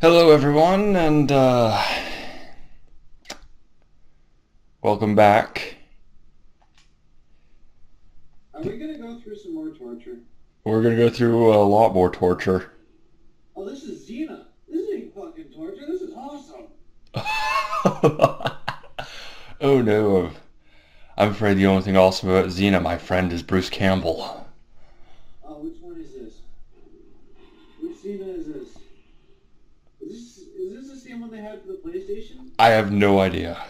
Hello, everyone, and welcome back. Are we gonna go through some more torture? We're gonna go through a lot more torture. Oh, this is Xena. This ain't fucking torture. This is awesome. Oh no, I'm afraid the only thing awesome about Xena, my friend, is Bruce Campbell. Oh, which one is this? Which Xena is this? Is this the same one they had for the PlayStation? I have no idea.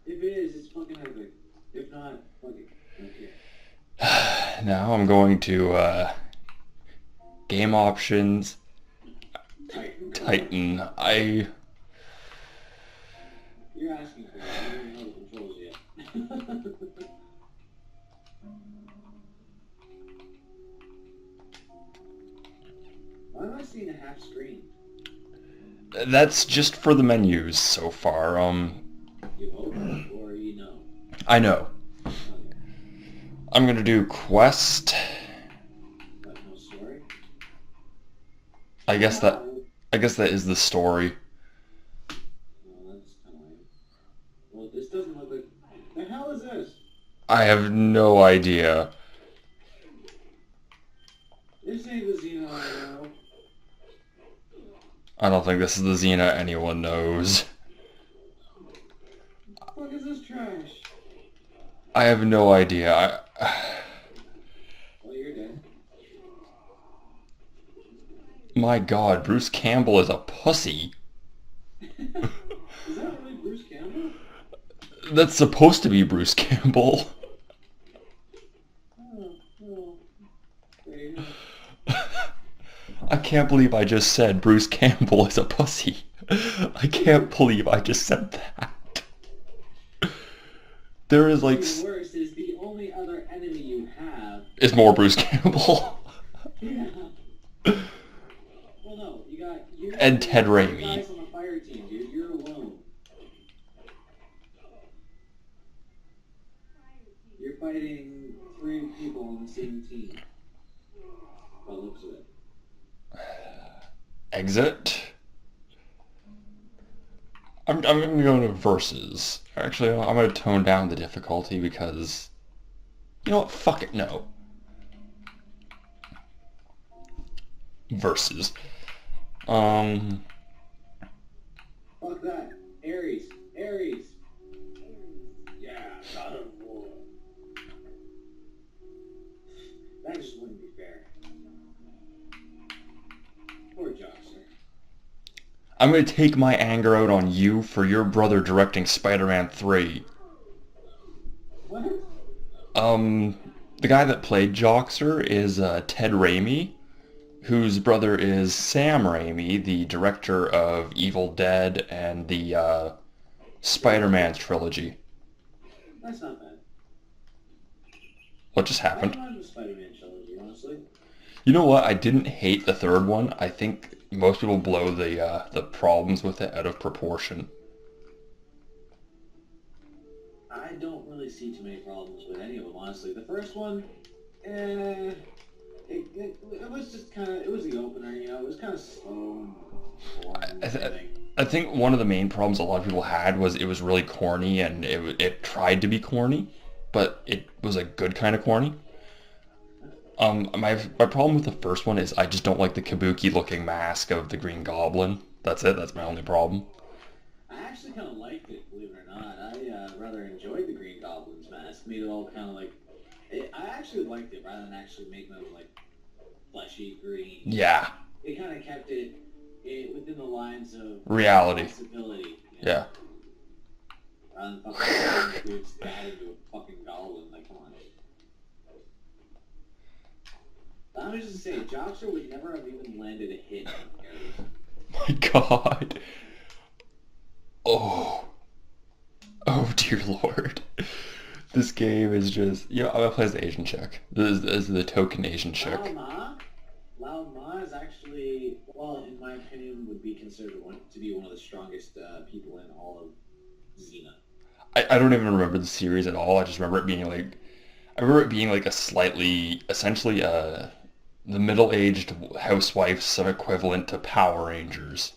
If it is, it's fucking epic. If not, fuck it. Okay. Now I'm going to game options, Titan. Titan. You're asking for it. I don't even know the controls yet. Why am I seeing a half screen? That's just for the menus so far. You hope or you know? I know. Okay. I'm gonna do quest. But no story? I guess that Oh, I guess that is the story. well, that's kind of lame. Well, this doesn't look like... The hell is this? I have no idea. This ain't the Xena I know. I don't think this is the Xena anyone knows. The fuck is this trash? I have no idea. Well, you're dead. My God, Bruce Campbell is a pussy. Is that really Bruce Campbell? That's supposed to be Bruce Campbell. Oh. There you go. I can't believe I just said Bruce Campbell is a pussy. I can't believe I just said that. There is like What's worse is the only other enemy you have. is more Bruce Campbell. Yeah. Well, no, you got you And Ted two Raimi. guys on the fire team, dude. You're alone. You're fighting three people on the same team. By the looks of it. Exit. I'm gonna go to versus. Actually, I'm gonna tone down the difficulty because you know what? Fuck it, no. Versus. Um. Fuck that. Ares. Ares. Yeah, God of War. That just wouldn't be fair. Poor Joxer. I'm gonna take my anger out on you for your brother directing Spider-Man 3. What? The guy that played Joxer is Ted Raimi, whose brother is Sam Raimi, the director of Evil Dead and the Spider-Man trilogy. That's not bad. What just I happened? don't mind the Spider-Man trilogy, honestly. You know what? I didn't hate the third one. I think most people blow the problems with it out of proportion. I don't really see too many problems with any of them, honestly. The first one, it was just kind of, it was the opener, you know, it was kind of slow and boring and I, th- everything. I think one of the main problems a lot of people had was it was really corny and it tried to be corny, but it was a good kind of corny. My problem with the first one is I just don't like the kabuki looking mask of the Green Goblin. That's it. That's my only problem. I actually kind of liked it, believe it or not. I rather enjoyed the Green Goblin's mask. Made it all kind of like, I actually liked it rather than actually making them like fleshy green. Yeah, It kind of kept it within the lines of reality. possibility. You know? Yeah. Rather than fucking dude spat into a fucking goblin. Like, come on. I was just saying, Joxer would never have even landed a hit on Ares. My God. Oh. Oh dear Lord. This game is just... Yeah, I'm gonna play as the Asian chick. This is the token Asian chick. Lao Ma is actually, well, in my opinion, would be considered to be one of the strongest people in all of Xena. I don't even remember the series at all. I just remember it being like... I remember it being like a slightly... Essentially, the middle-aged housewife, some equivalent to Power Rangers.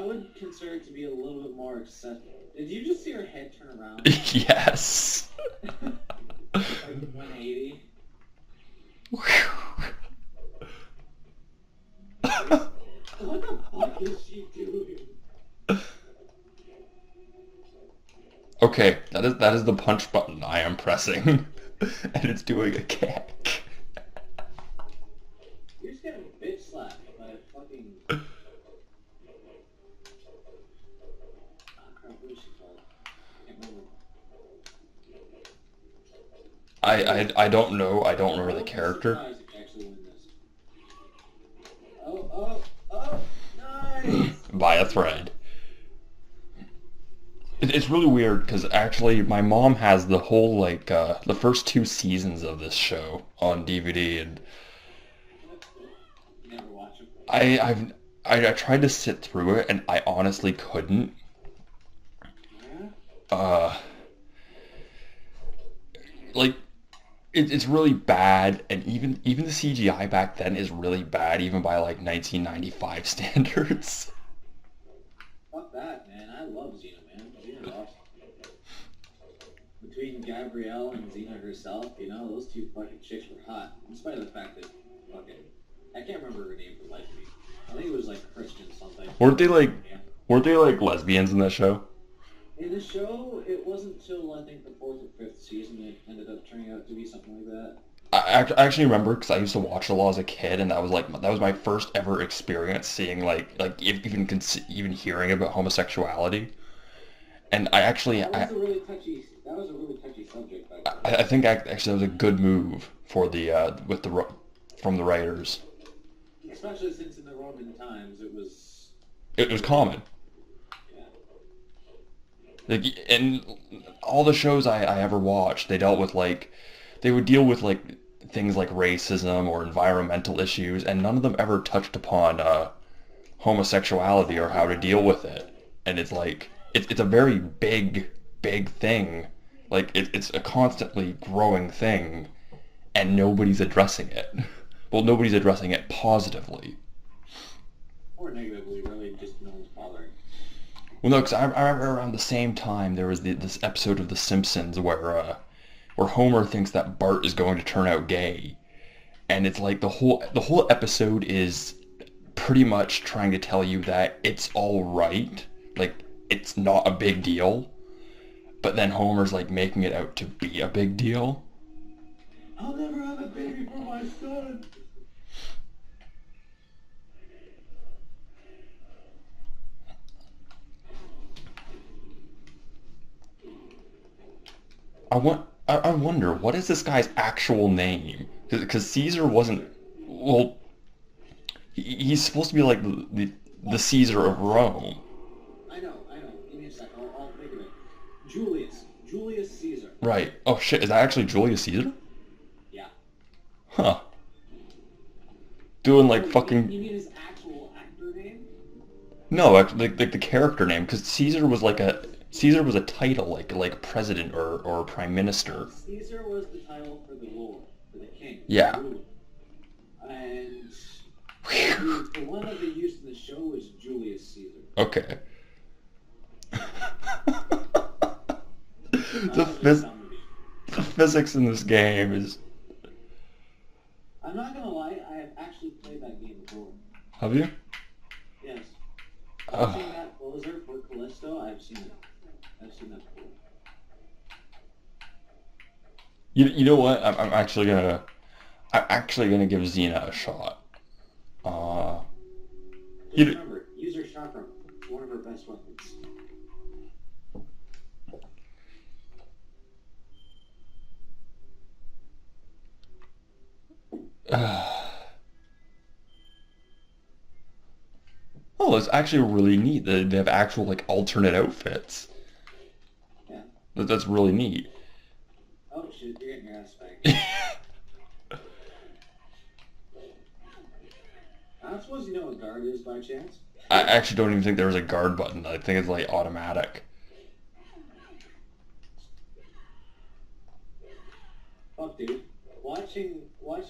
would consider it to be a little bit more excessive. Did you just see her head turn around? Yes. Like 180? What the fuck is she doing? Okay, that is the punch button I am pressing, and it's doing a kick. You're just getting bitch slapped by a fucking... Oh crap, what is she called? I can't remember. I don't know. I don't remember the character. Surprised if you actually win this. Oh, nice! By a thread. It's really weird because actually my mom has the whole the first 2 seasons of this show on DVD, and Never watch it. I tried to sit through it and I honestly couldn't. Yeah? Like it's really bad, and even the CGI back then is really bad, even by like 1995 standards. Fuck that, man. I love Xena, man. Xena's awesome. Between Gabrielle and Xena herself, you know, those two fucking chicks were hot. In spite of the fact that fucking... I can't remember her name for life of me. I think it was like Christian something. Weren't they like lesbians in that show? In the show, it wasn't till I think the 4th or 5th season it ended up turning out to be something like that. I actually remember because I used to watch it a lot as a kid, and that was my first ever experience seeing even hearing about homosexuality. And That was a really touchy subject back then. I think actually that was a good move for from the writers. Especially since in the Roman times It was common. yeah. Like, and all the shows I ever watched, they would deal with things like racism or environmental issues, and none of them ever touched upon homosexuality or how to deal with it. And it's it's a very big thing. Like it's a constantly growing thing, and nobody's addressing it. Well, nobody's addressing it positively. Or negatively, really, just no one's bothering. Well, no, because I remember around the same time there was this episode of The Simpsons where Homer thinks that Bart is going to turn out gay, and it's like the whole episode is pretty much trying to tell you that it's all right, like it's not a big deal, but then Homer's like making it out to be a big deal. I'll never have a baby for my son. I wonder, what is this guy's actual name? Because Caesar wasn't... Well, he's supposed to be like the Caesar of Rome. I know. Give me a sec. I'll think of it. Julius Caesar. Right. Oh shit, is that actually Julius Caesar? Yeah. Huh. Doing You fucking... mean his actual actor name? No, like the character name, because Caesar was a title, like president or prime minister. Caesar was the title for the lord, for the king. Yeah. The ruler. And the one that they used in the show was Julius Caesar. Okay. Not the like phys- some movie. the physics in this game is... I'm not gonna lie, I have actually played that game before. Have you? Yes. Oh. Watching that closer for Callisto, I've seen it. I've seen that before. You know what? I'm actually gonna give Xena a shot. Just remember, use her chakra. It's one of her best weapons. Oh, it's actually really neat that they have actual alternate outfits. Yeah. That's really neat. Oh shit, you're getting your ass spanked. I don't suppose you know what guard is by chance? I actually don't even think there was a guard button. I think it's automatic. Fuck, dude. Watching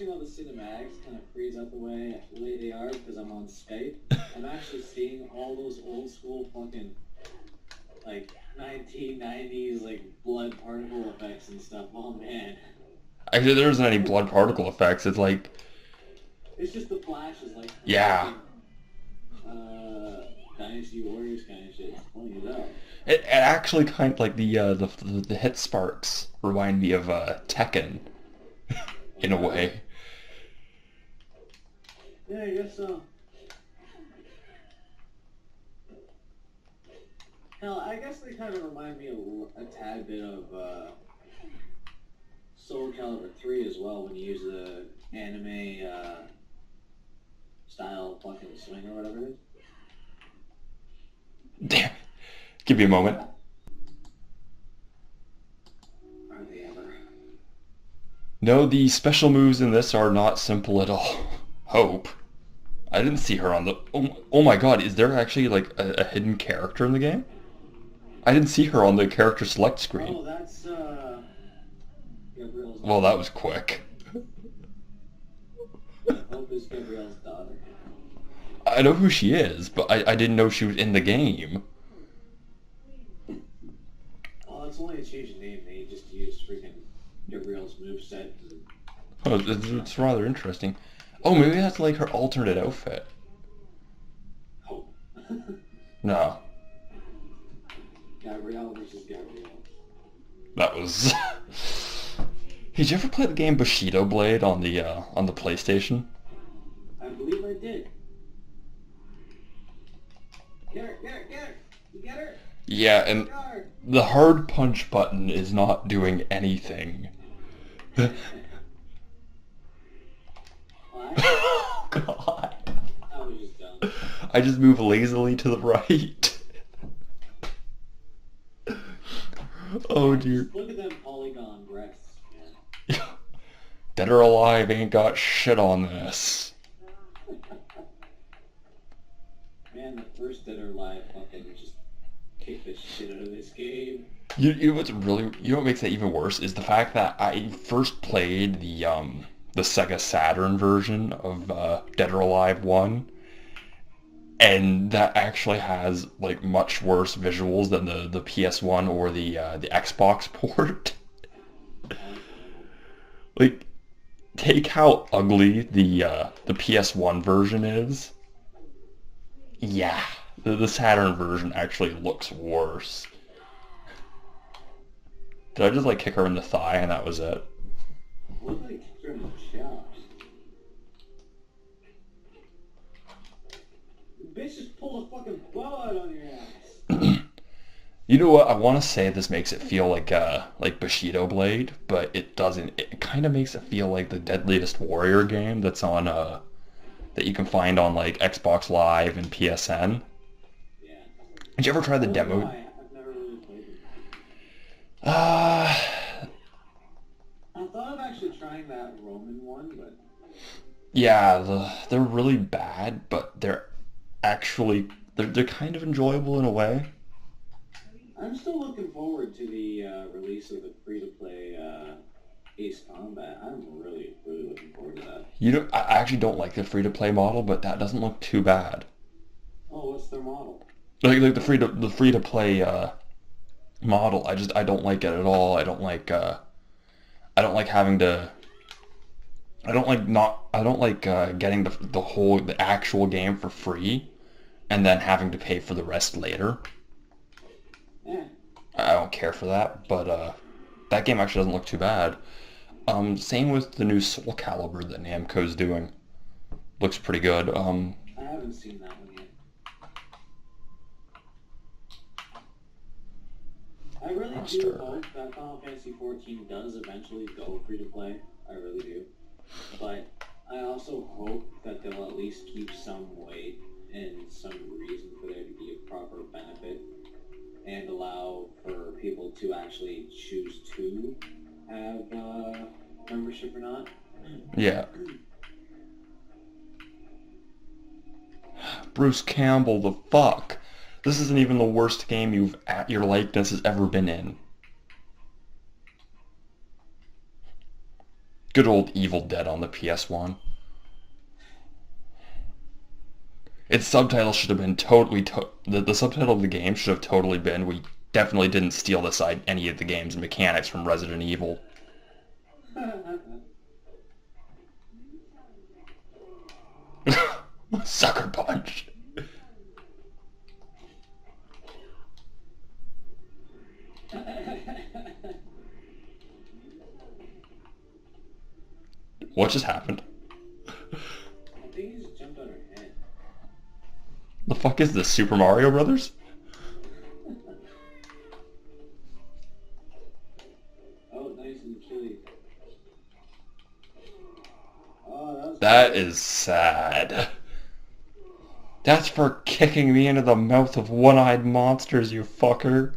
all the cinematics kind of freeze out the way they are because I'm on Skype. I'm actually seeing all those old school fucking like 1990s like blood particle effects and stuff. Oh man. Actually, there isn't any blood particle effects. It's like, It's just the flashes like yeah. Dynasty Warriors kind of shit. It's funny as hell. It actually kind of like the hit sparks remind me of Tekken in a way. Yeah, I guess so. Hell, I guess they kind of remind me a tad bit of Soul Calibur 3 as well when you use the anime style fucking swing or whatever it is. Damn. Give me a moment. Are they ever? No, the special moves in this are not simple at all. Hope. I didn't see her on the... Oh my god, is there actually like a hidden character in the game? I didn't see her on the character select screen. Oh, that's Gabrielle's. Well, that was quick. Hope is Gabrielle's daughter. I know who she is, but I didn't know she was in the game. Oh, it's only a change in name. They just used freaking Gabrielle's moveset. Oh, it's rather interesting. Oh, maybe that's like her alternate outfit. Hope. No. Gabrielle versus Gabrielle. That was... Did you ever play the game Bushido Blade on the PlayStation? I believe I did. Get her! You get her? Yeah, and the hard punch button is not doing anything. Oh god. I was just dumb. I just move lazily to the right. Oh dear. Just look at them polygon breasts, man. Dead or Alive ain't got shit on this. Man, the first Dead or Alive fucking just kicked the shit out of this game. You know what makes that even worse is the fact that I first played the Sega Saturn version of Dead or Alive 1, and that actually has like much worse visuals than the PS1 or the Xbox port. Like, take how ugly the PS1 version is. Yeah, the Saturn version actually looks worse. Did I just like kick her in the thigh and that was it? What did I kick her in the chops? Bitch just pulled a fucking bow out on your ass. You know what? I want to say this makes it feel like Bushido Blade, but it doesn't. It kind of makes it feel like the Deadliest Warrior game that's on that you can find on like Xbox Live and PSN. Yeah. Did you ever try the demo? I've never really played it. Uh, I thought of actually trying that Roman one, but yeah, they're really bad, but they're they're kind of enjoyable in a way. I'm still looking forward to the release of the free-to-play Ace Combat. I'm really looking forward to that. I actually don't like the free-to-play model, but that doesn't look too bad. Oh, what's their model? Like the free-to-play model, I don't like it at all. I don't like having to. I don't like getting the actual game for free, and then having to pay for the rest later. Yeah. I don't care for that, but that game actually doesn't look too bad. Same with the new Soul Calibur that Namco's doing. Looks pretty good. I haven't seen that one yet. I really do hope that Final Fantasy XIV does eventually go free to play. I really do. But I also hope that they'll at least keep some weight and some reason for there to be a proper benefit and allow for people to actually choose to have membership or not. Yeah. Bruce Campbell, the fuck. This isn't even the worst game your likeness has ever been in. Good old Evil Dead on the PS1. Its subtitle should have been the subtitle of the game should have totally been, "We definitely didn't steal any of the game's mechanics from Resident Evil." Sucker punch. What just happened? I think he just jumped on her head. The fuck is this, Super Mario Brothers? Oh, nice and killy. Oh, that is sad. That's for kicking me into the mouth of one-eyed monsters, you fucker.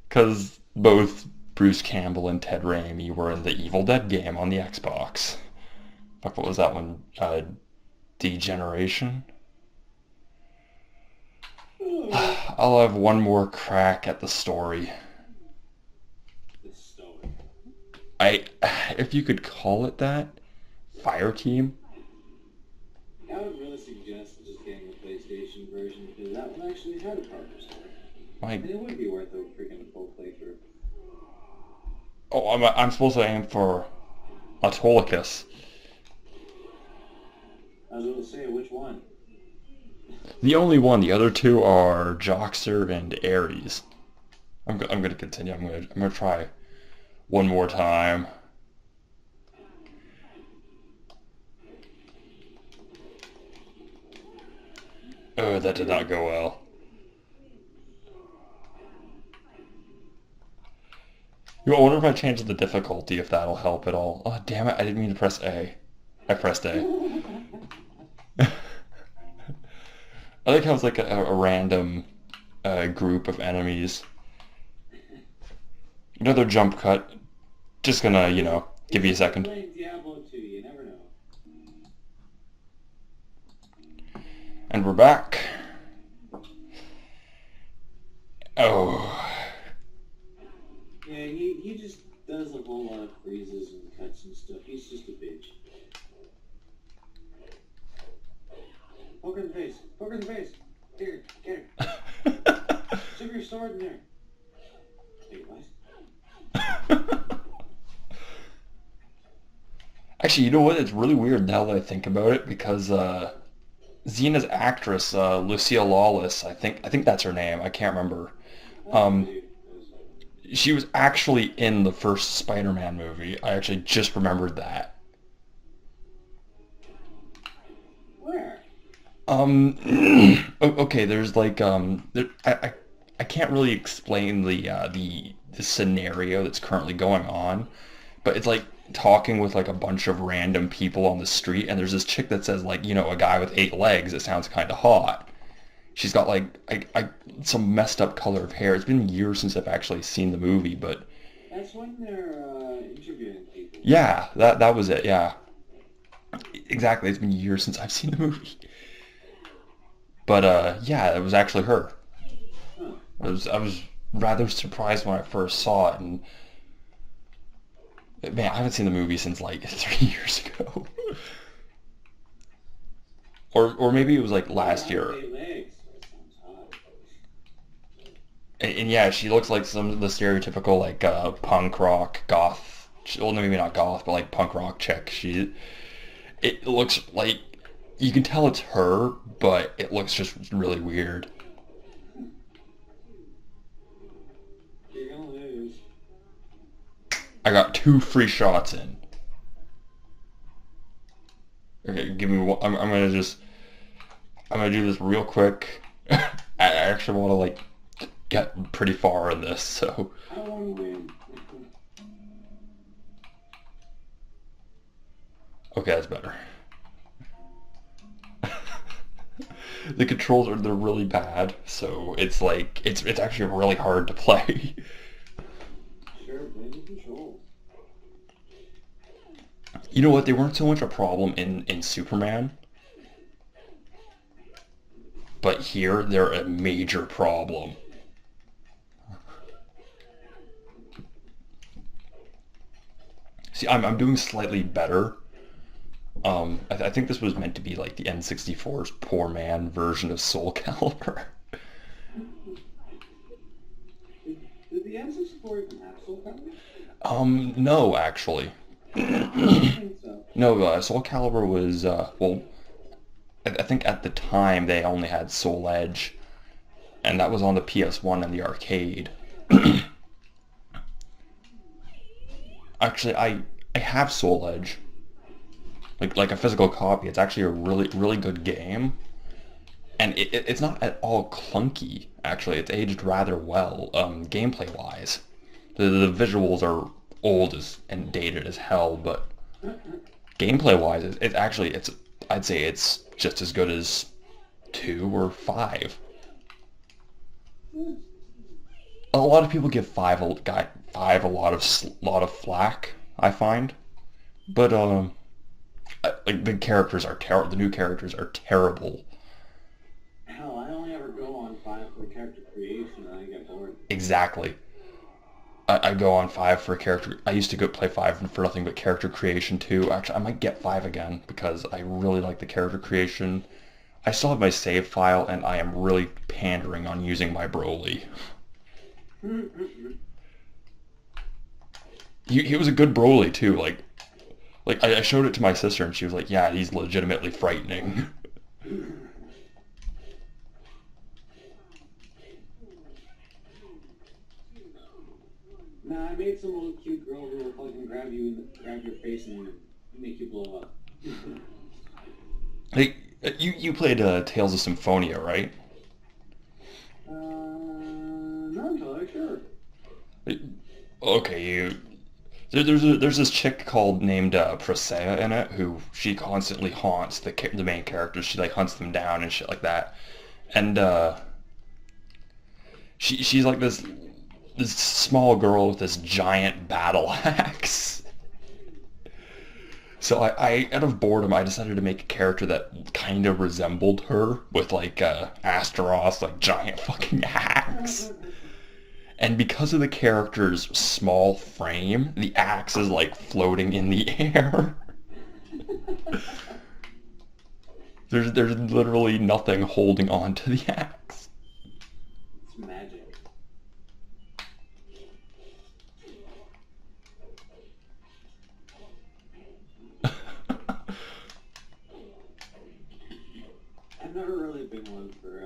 Because both Bruce Campbell and Ted Raimi were in the Evil Dead game on the Xbox. Fuck, what was that one? Degeneration? I'll have one more crack at the story. If you could call it that, Fireteam. I would really suggest just getting the PlayStation version because that one actually had a proper story. And it would be worth a freaking full playthrough. Oh, I'm supposed to aim for Autolycus. I was going to say, which one? The only one. The other two are Joxer and Ares. I'm going to continue. I'm going to try one more time. Oh, that did not go well. I wonder if I change the difficulty, if that'll help at all. Oh, damn it, I didn't mean to press A. I pressed A. I like how it's like a random group of enemies. Another jump cut. Just gonna, give you a second. Diablo 2, you never know. And we're back. Oh. Yeah, he just does a whole lot of freezes and cuts and stuff. He's just a bitch. Poke her in the face. Poke her in the face. Here, get her. Shove your sword in there. Wait, what? Actually, you know what? It's really weird now that I think about it, because Xena's actress, Lucille Lawless, I think that's her name. I can't remember. She was actually in the first Spider-Man movie. I actually just remembered that. Where? Okay, there's like I can't really explain the scenario that's currently going on, but it's like talking with like a bunch of random people on the street, and there's this chick that says, like, a guy with 8 legs. It sounds kind of hot. She's got like some messed up color of hair. It's been years since I've actually seen the movie, but that's when they're interviewing people. Yeah, that was it. Yeah, exactly. It's been years since I've seen the movie, but yeah, it was actually her. Huh. I was rather surprised when I first saw it, and man, I haven't seen the movie since like 3 years ago, or maybe it was like last year. And yeah, she looks like some of the stereotypical like punk rock goth. Well, maybe not goth, but like punk rock chick. It looks like you can tell it's her, but it looks just really weird. You're gonna lose. I got 2 free shots in. Okay, give me one. I'm gonna do this real quick. I actually want to like get pretty far in this, so. I want to win. Okay, that's better. The controls they're really bad, so it's like it's actually really hard to play. Sure, blame the controls. You know what? They weren't so much a problem in Superman, but here they're a major problem. See, I'm doing slightly better I think this was meant to be like the N64's poor man version of Soul Calibur. Did the N64 even have Soul Calibur? No, actually. I don't think so. No, Soul Calibur was, well, I think at the time they only had Soul Edge, and that was on the PS1 and the arcade. Actually, I have Soul Edge, like a physical copy. It's actually a really good game, and it's not at all clunky. Actually, it's aged rather well, gameplay wise. The visuals are old and dated as hell, but gameplay wise, it's actually I'd say it's just as good as 2 or 5. A lot of people give 5 a lot of flack, I find, but like the new characters are terrible. Hell, I only ever go on 5 for character creation and I get bored. Exactly. I go on 5 for character. I used to go play 5 for nothing but character creation too. Actually, I might get 5 again because I really like the character creation. I still have my save file, and I am really pandering on using my Broly. He was a good Broly too. Like I showed it to my sister, and she was like, "Yeah, he's legitimately frightening." Nah, I made some little cute girl who will fucking grab your face and make you blow up. Hey, you played Tales of Symphonia, right? Not entirely sure. Okay, there's this chick named Presea in it who she constantly haunts the main characters. She like hunts them down and shit like that, and she's like this small girl with this giant battle axe. So I out of boredom, I decided to make a character that kind of resembled her with like Astaroth's like giant fucking axe. And because of the character's small frame, the axe is like floating in the air. There's literally nothing holding on to the axe. It's magic. I've never really been one for,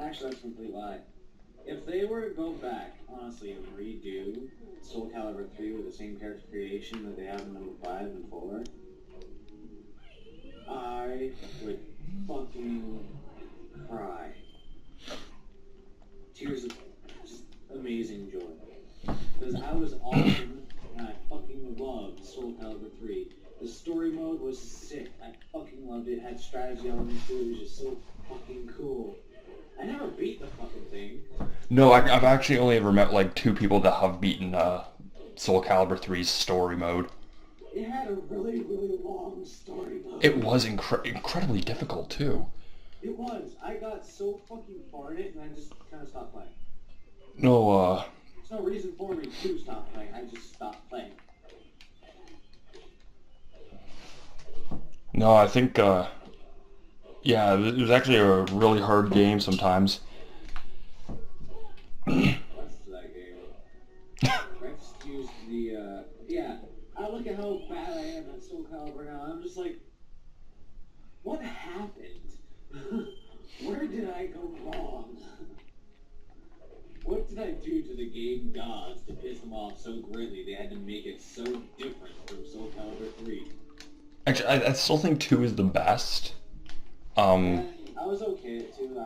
actually that's a complete lie. If they were to go back, honestly, and redo Soul Calibur 3 with the same character creation that they have in number 5 and 4, I would fucking cry. Tears of just amazing joy. Because I was all in, and I fucking loved Soul Calibur 3. The story mode was sick. I fucking loved it. It had strategy elements to it. It was just so fucking cool. I never beat the fucking thing. No, I've actually only ever met like 2 people that have beaten Soul Calibur 3's story mode. It had a really long story mode. It was incredibly difficult too. It was. I got so fucking far in it, and I just kind of stopped playing. No, There's no reason for me to stop playing. I just stopped playing. no, I think, yeah, it was actually a really hard game sometimes. What's that game? Rex used the, yeah. I look at how bad I am at Soul Calibur now, I'm just like, what happened? Where did I go wrong? What did I do to the game gods to piss them off so greatly they had to make it so different from Soul Calibur 3? Actually, I still think 2 is the best. I was okay at 2.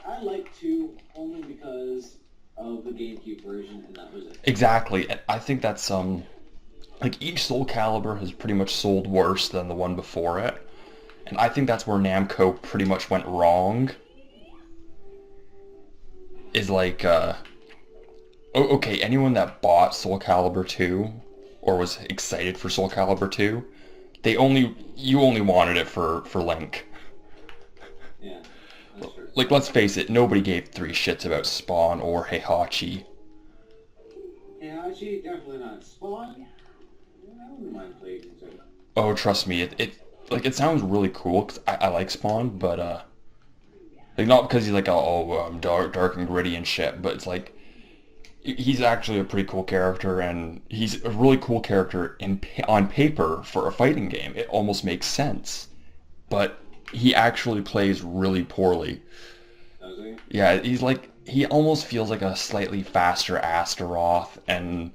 I like 2 only because of the GameCube version, and that was it. Exactly. And I think that's, like each Soul Calibur has pretty much sold worse than the one before it. And I think that's where Namco pretty much went wrong. Is like, okay, anyone that bought Soul Calibur 2 or was excited for Soul Calibur 2, you only wanted it for Link. Yeah, that's true. Like, let's face it, nobody gave 3 shits about Spawn or Heihachi. Heihachi, definitely not. Spawn? wouldn't mind playing it. Oh, trust me, it sounds really cool 'cause I like Spawn, but like not because he's like dark and gritty and shit, but it's like he's actually a pretty cool character, and he's a really cool character on paper for a fighting game. It almost makes sense, but he actually plays really poorly. Does he? Yeah, he almost feels like a slightly faster Astaroth, and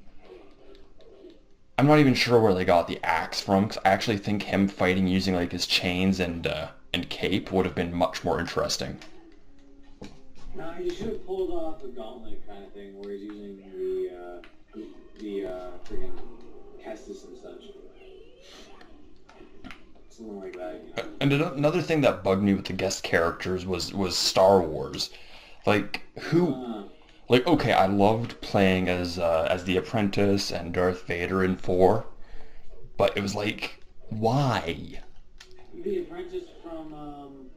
I'm not even sure where they got the axe from, because I actually think him fighting using like his chains and cape would have been much more interesting. No, you should have pulled off a gauntlet kind of thing where he's using the freaking Kestis and such. Something like that, you know. And another thing that bugged me with the guest characters was Star Wars. Like like okay, I loved playing as the Apprentice and Darth Vader in 4, but it was like, why? The Apprentice from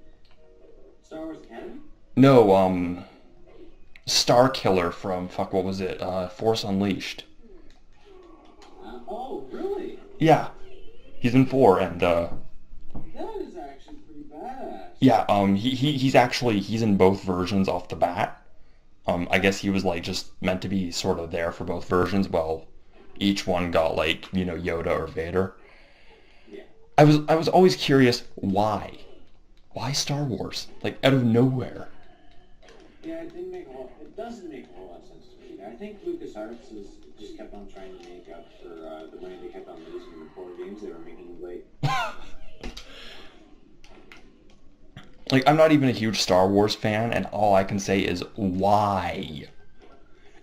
Star Wars Academy? No, Star Killer from what was it? Force Unleashed. Oh, really? Yeah, he's in 4, and That is actually pretty badass. yeah, he's in both versions off the bat. I guess he was like just meant to be sort of there for both versions. Well, each one got like, Yoda or Vader. Yeah. I was always curious why. Why Star Wars? Like out of nowhere. Yeah, it doesn't make a whole lot of sense to me. I think LucasArts just kept on trying to make up for the money they kept on losing in the 4 games they were making late. Like, I'm not even a huge Star Wars fan, and all I can say is why.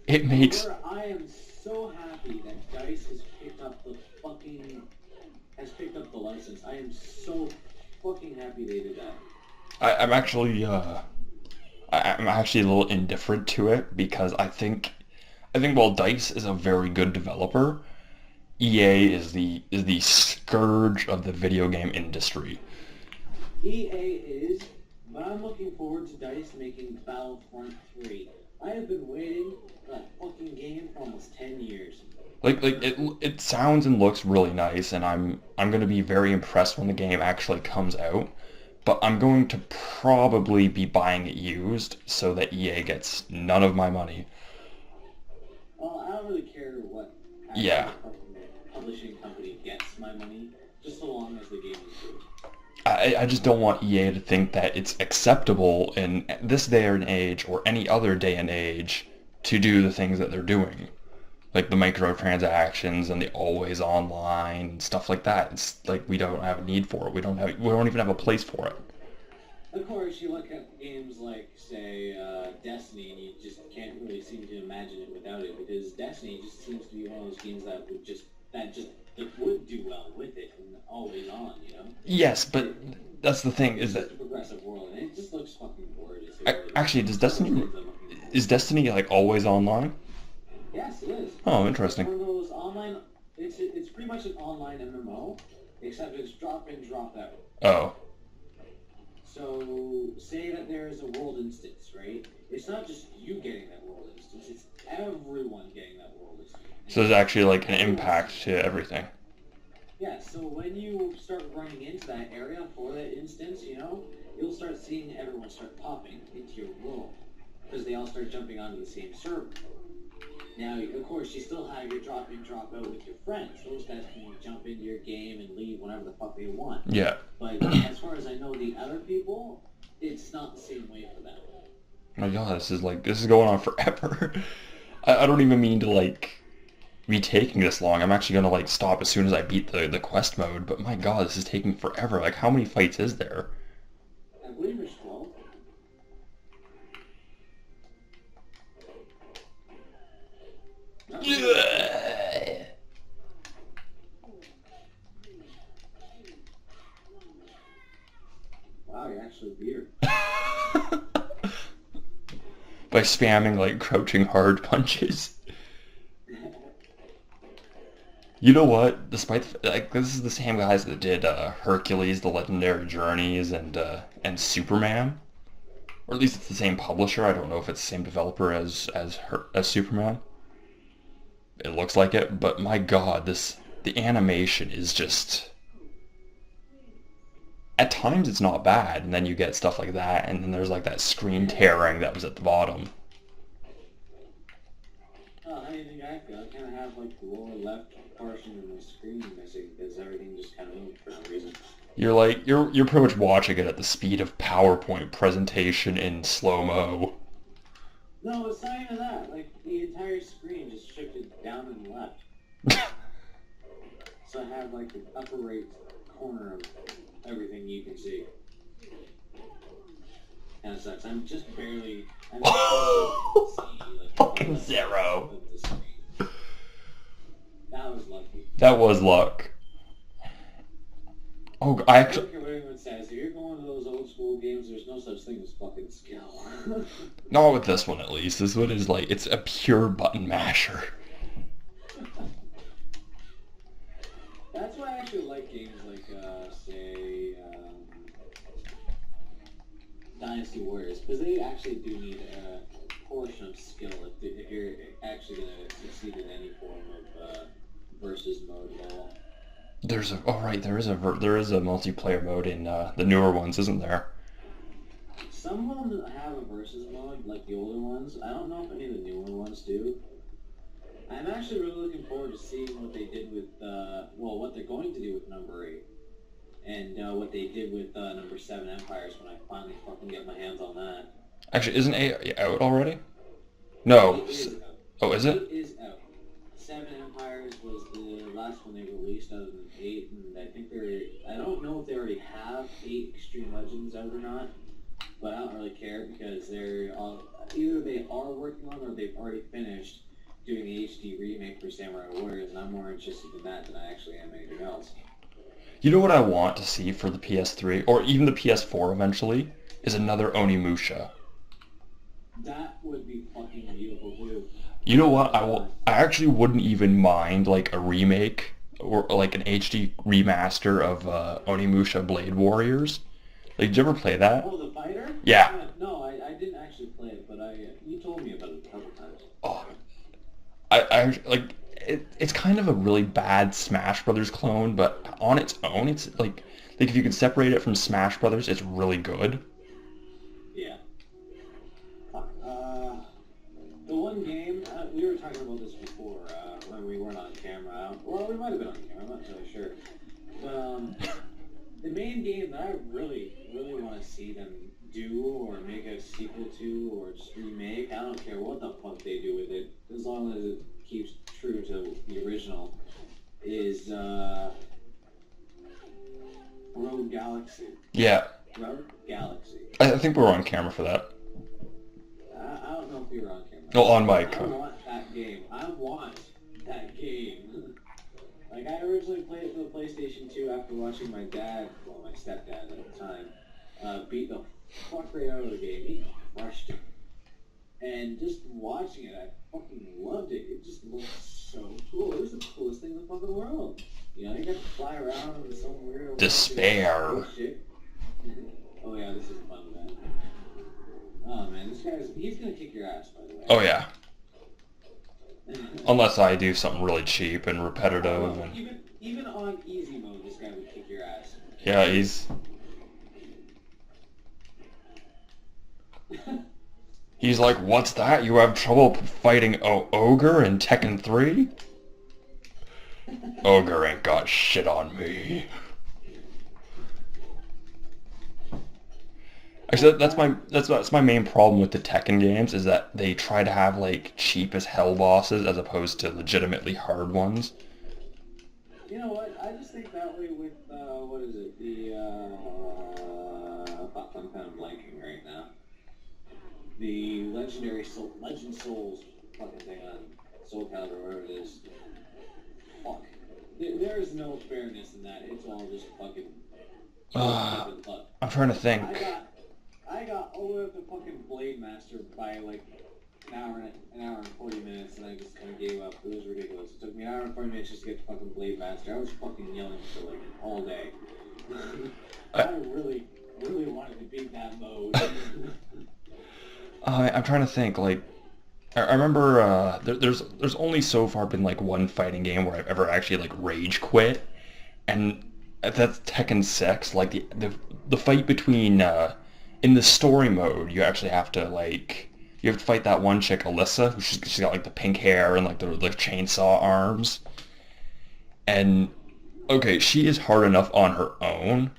It makes... I am so happy that DICE has picked up the license. I am so fucking happy they did that. I'm actually a little indifferent to it, because I think while DICE is a very good developer, EA is the scourge of the video game industry. EA is, but I'm looking forward to DICE making Battlefront 3. I have been waiting for that fucking game for almost 10 years. Like it sounds and looks really nice, and I'm going to be very impressed when the game actually comes out. But I'm going to probably be buying it used so that EA gets none of my money. Well, I don't really care what publishing company gets my money, just so long as the game is good. I just don't want EA to think that it's acceptable in this day and age, or any other day and age, to do the things that they're doing. Like the microtransactions and the always online and stuff like that. It's like we don't have a need for it. We don't even have a place for it. Of course, you look at games like, say, Destiny, and you just can't really seem to imagine it without it, because Destiny just seems to be one of those games that would do well with it and always on, you know? Yes, but that's the thing, is that... It's a progressive world, and it just looks fucking gorgeous. Actually, is Destiny like always online? Yes, it is. Oh, interesting. It's one of those online... It's pretty much an online MMO, except it's drop in, drop out. Oh. So, say that there is a world instance, right? It's not just you getting that world instance, it's everyone getting that world instance. So there's actually like an impact to everything. Yeah, so when you start running into that area for that instance, you'll start seeing everyone start popping into your world, because they all start jumping onto the same server. Now, of course, you still have your drop in, drop out with your friends. Those guys can jump into your game and leave whenever the fuck they want. Yeah. But as far as I know, the other people, it's not the same way for them. My God, this is going on forever. I don't even mean to be taking this long. I'm actually gonna stop as soon as I beat the quest mode. But my God, this is taking forever. Like, how many fights is there? I believe there's 12. Wow, you're actually weird. By spamming crouching hard punches. You know what? Despite this is the same guys that did Hercules: The Legendary Journeys and Superman, or at least it's the same publisher. I don't know if it's the same developer as Superman. It looks like it, but my God, this the animation is just... At times it's not bad, and then you get stuff like that, and then there's like that screen tearing that was at the bottom. Oh, how do you think I feel? I kind of have like the lower left portion of my screen missing because everything just kind of moved for no reason. You're pretty much watching it at the speed of PowerPoint presentation in slow-mo. No, it's not even that. Like, the entire screen just shifted down and left. So I have, like, the upper right corner of everything you can see. Kind of sucks. I'm just barely... I'm just see, like, Fucking zero. That was lucky. That was luck. Oh, I actually... I don't care what anyone says. If you're going to those old school games, there's no such thing as fucking skill. Not with this one, at least. This one is like, it's a pure button masher. That's why I actually like games like, say, Dynasty Warriors, because they actually do need a portion of skill if you're actually going to succeed in any form of versus mode at all. There is a multiplayer mode in the newer ones, isn't there? Some of them have a versus mode, like the older ones. I don't know if any of the newer ones do. I'm actually really looking forward to seeing what they did with, what they're going to do with number 8. And what they did with number 7 Empires when I finally fucking get my hands on that. Actually, isn't 8 out already? No. It is out. Oh, is it? It is out. 7 Empires was the last one they released other than 8, and I think I don't know if they already have 8 Extreme Legends out or not, but I don't really care because either they are working on or they've already finished doing the HD remake for Samurai Warriors, and I'm more interested in that than I actually am anything else. You know what I want to see for the PS3, or even the PS4 eventually, is another Onimusha. That would be fucking beautiful too. You know what? I actually wouldn't even mind like a remake or like an HD remaster of Onimusha Blade Warriors. Like, did you ever play that? Oh, the fighter? Yeah. No, I didn't actually play it, but you told me about it a couple times. Oh, I like it's kind of a really bad Smash Brothers clone, but on its own, it's like if you can separate it from Smash Brothers, it's really good. Yeah. The one game, we were talking about this before when we weren't on camera. Well, we might have been on camera, I'm not really sure. But the main game that I really, really want to see them do or make a sequel to or just remake, I don't care what the fuck they do with it, as long as it keeps true to the original, is Rogue Galaxy. Yeah. Rogue Galaxy. I think we were on camera for that. I don't know if we were on camera. No, on mic. I want that game. I want that game. Like, I originally played it for the PlayStation 2 after watching my dad, well, my stepdad at the time, beat the fuck right out of the game. He crushed it. And just watching it, I fucking loved it. It just looked so cool. It was the coolest thing in the fucking world. You know, you got to fly around with some weird... Despair. Shit. Oh yeah, this is fun, man. Oh man, he's gonna kick your ass, by the way. Oh yeah. Unless I do something really cheap and repetitive. And... Even on easy mode, this guy would kick your ass. Yeah, he's... He's like, what's that? You have trouble fighting Ogre in Tekken 3? Ogre ain't got shit on me. Actually, that's my main problem with the Tekken games, is that they try to have like cheap as hell bosses as opposed to legitimately hard ones. You know what? I just think that way with what is it? Fuck, I'm kind of blanking right now. The Legend Souls fucking thing on Soul Calibur, whatever it is. Fuck. There is no fairness in that. It's all just fucking. I'm trying to think. I got all the way up to fucking Blade Master by like an hour and 40 minutes, and I just kind of gave up. It was ridiculous. It took me an hour and 40 minutes just to get to fucking Blade Master. I was fucking yelling for like all day. I really, really wanted to beat that mode. I'm trying to think, like, I remember there's only so far been like one fighting game where I've ever actually like rage quit, and that's Tekken 6. Like the fight between in the story mode, you actually have to like you have to fight that one chick Alyssa, who she's got like the pink hair and like the chainsaw arms, and okay, she is hard enough on her own,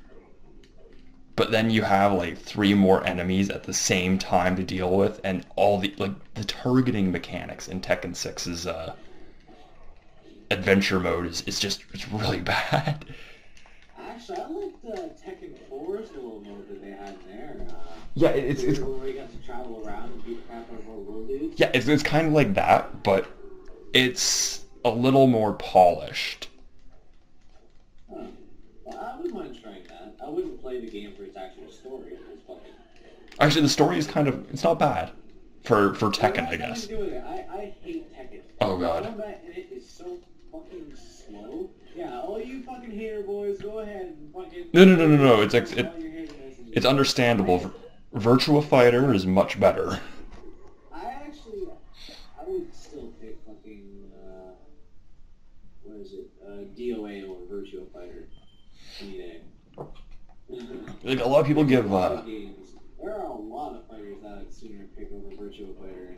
but then you have like three more enemies at the same time to deal with, and all the targeting mechanics in Tekken 6's adventure mode is just it's really bad. Actually, I liked Tekken 4's little mode that they had in there. Yeah, it's where we got to travel around and beat crap out of all world dudes. yeah, it's kind of like that, but it's a little more polished. Huh. Well, I wouldn't mind trying that. I wouldn't play the game for its actual story. Actually, the story is kind of it's not bad for Tekken, I guess. I hate Tekken. Oh god. The combat in it is so fucking slow. Yeah, all you fucking hater boys, go ahead and fucking... No. It's understandable. Virtua Fighter is much better. I would still pick fucking, what is it, DOA or Virtua Fighter any day. Like a lot of people give. There are a lot of fighters that I'd sooner pick over Virtua Fighter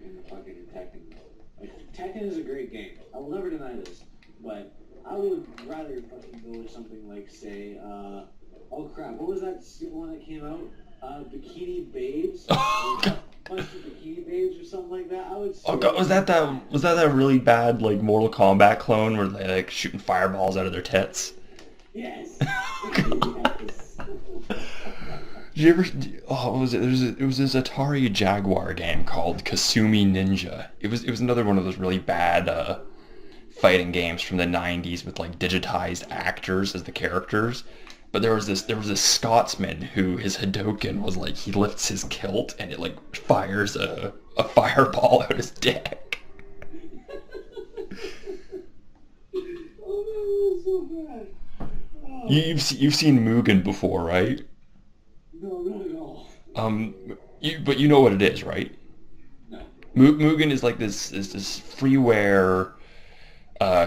in fucking Tekken. Like, Tekken is a great game. I will never deny this, but I would rather fucking go with something like, say, oh crap, what was that stupid one that came out? Bikini Babes? Bunch of Bikini Babes or something like that? I would. Oh god, was that really bad like Mortal Kombat clone where they like shooting fireballs out of their tits? Yes. Did you ever? Oh, what was it? It was this Atari Jaguar game called Kasumi Ninja. It was another one of those really bad fighting games from the '90s with like digitized actors as the characters. But there was this Scotsman who his Hadoken was like he lifts his kilt and it like fires a fireball out his dick. Oh, that was so bad. Oh. You've seen Mugen before, right? No, not at all. But you know what it is, right? No. Mugen is like this freeware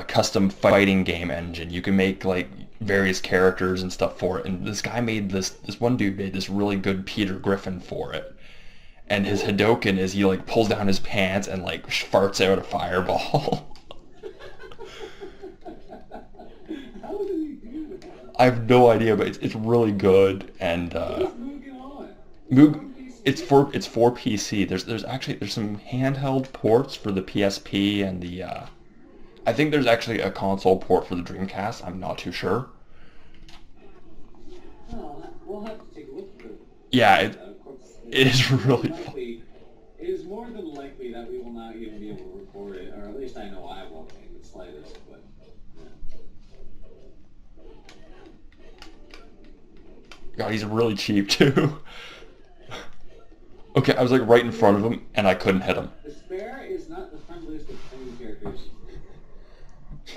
custom fighting game engine. You can make like various characters and stuff for it. And this guy made this one dude made this really good Peter Griffin for it. And his Hadoken is he like pulls down his pants and like farts out a fireball. How did he do that? I have no idea, but it's really good. And it's for PC. There's some handheld ports for the PSP and the I think there's actually a console port for the Dreamcast. I'm not too sure. Oh, we'll have to take a look at it. Yeah, it is really fun. It is more than likely that we will not even be able to record it, or at least I know I won't in the slightest, but... Yeah. God, he's really cheap too. Okay, I was like right in front of him, and I couldn't hit him. Despair is not the friendliest of friendly characters.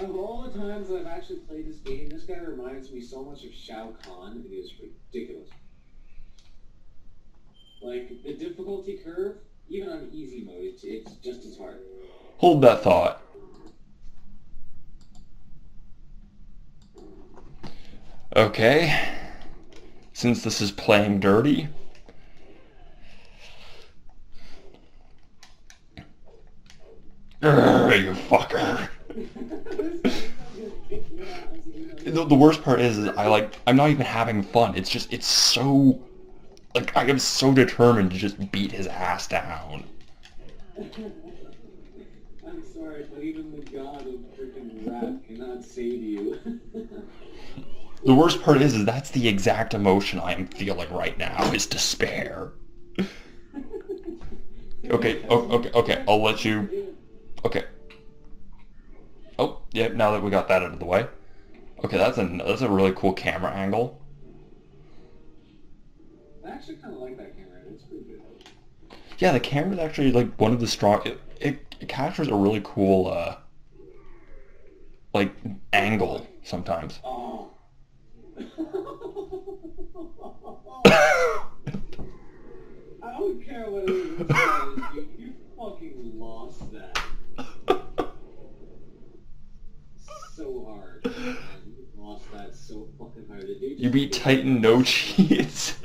Of all the times that I've actually played this game, this guy reminds me so much of Shao Kahn. It is ridiculous. Like, the difficulty curve, even on easy mode, it's just as hard. Hold that thought. Okay. Since this is playing dirty... you fucker. The worst part is I'm not even having fun. It's so like I am so determined to just beat his ass down. I'm sorry, but even the god of freaking rap cannot save you. The worst part is that's the exact emotion I am feeling right now is despair. Okay, I'll let you. Okay. Oh, yeah, now that we got that out of the way. Okay, that's a really cool camera angle. I actually kind of like that camera. It's pretty good. Yeah, the camera's actually like one of the strong... It captures a really cool, like, angle sometimes. Oh. I don't care what it is. You fucking You beat Titan, no cheats.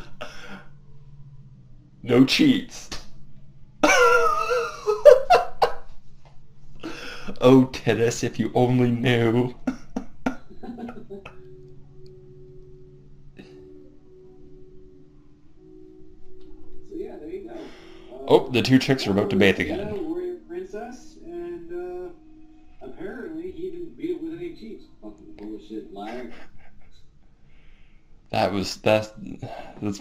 No cheats. Oh, Titus, if you only knew. So yeah, there you go. Oh, the two chicks are about to bathe Xena, again. warrior princess, and apparently he didn't beat it with any cheats. Fucking bullshit liar. That's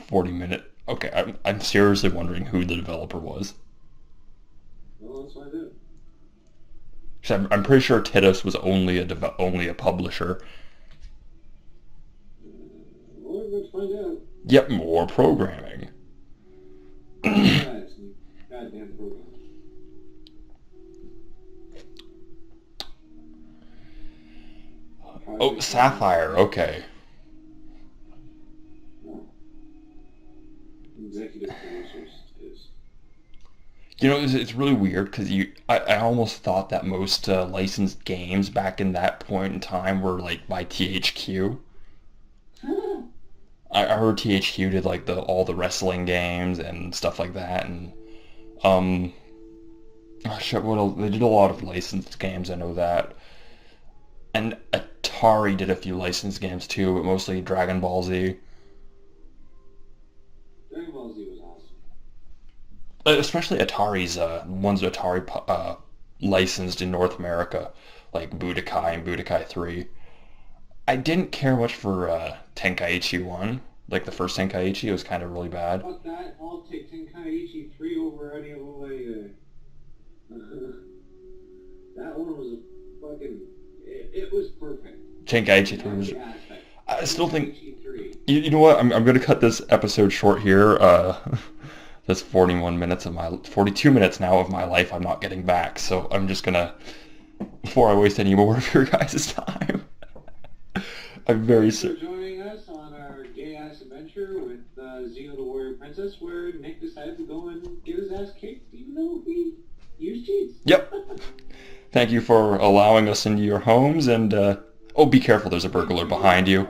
40 minute. Okay, I'm seriously wondering who the developer was. Well, that's what I do. 'Cause I'm pretty sure Titus was only a publisher. Well, we're going to find out. Yep, more programming. Guys, goddamn program. Oh, Sapphire. Okay. Executive producers is. You know, it's really weird because I almost thought that most licensed games back in that point in time were like by THQ. I heard THQ did like all the wrestling games and stuff like that, and oh shit, what else? They did a lot of licensed games. I know that, and Atari did a few licensed games too, but mostly Dragon Ball Z. Dragon Ball Z was awesome. Especially Atari's ones that Atari licensed in North America, like Budokai and Budokai 3. I didn't care much for Tenkaichi 1, like the first Tenkaichi. It was kind of really bad. Fuck that. I'll take Tenkaichi 3 over any of them any day. That one was a fucking... It was perfect. Tenkaichi 3 was... I still think... You know what? I'm going to cut this episode short here. That's 41 minutes of 42 minutes now of my life I'm not getting back. So I'm just going to... Before I waste any more of your guys' time... I'm very sorry. Thanks for joining us on our gay-ass adventure with Xena the Warrior Princess, where Nick decided to go and get his ass kicked, even though he used cheats. Yep. Thank you for allowing us into your homes, and oh, be careful, there's a burglar behind you.